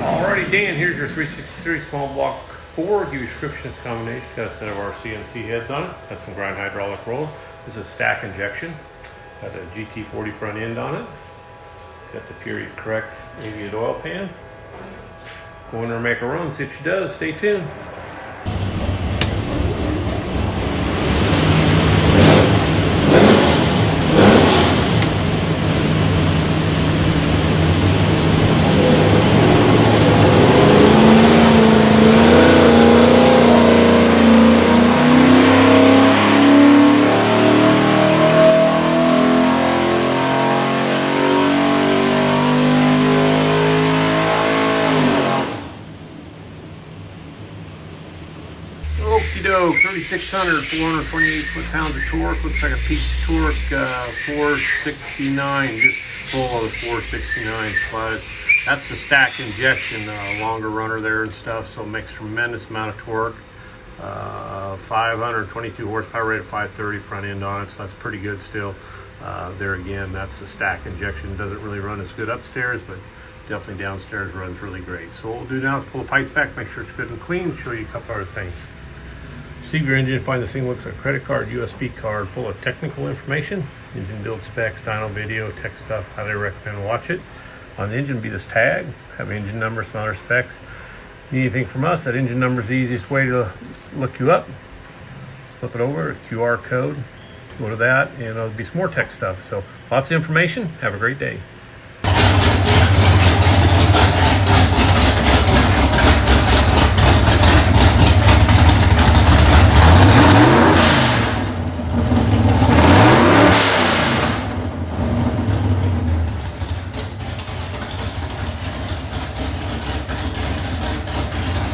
Alrighty, Dan, here's your 363 small block Ford. Give you description combination. Got a set of our CNC heads on it. Got some grind hydraulic roll. This is stack injection. Got a GT40 front end on it. It's got the period correct Aviaid oil pan. Go in there and make a run. See what she does. Stay tuned. Okie doke, 3,600, 428 foot-pounds of torque. Looks like a peak torque 469, just full of the 469. But that's the stack injection, longer runner there and stuff, so it makes tremendous amount of torque. 522 horsepower, rated 530 front end on it, so that's pretty good still. There again, that's the stack injection. Doesn't really run as good upstairs, but definitely downstairs runs really great. So what we'll do now is pull the pipes back, make sure it's good and clean, show you a couple other things. See if your engine, find this thing looks like a credit card, USB card, full of technical information, engine build specs, dyno video, tech stuff. Highly recommend watch it. On the engine, be this tag, have engine number, some other specs. Need anything from us? That engine number is the easiest way to look you up. Flip it over, QR code, go to that, and there'll be some more tech stuff. So lots of information. Have a great day.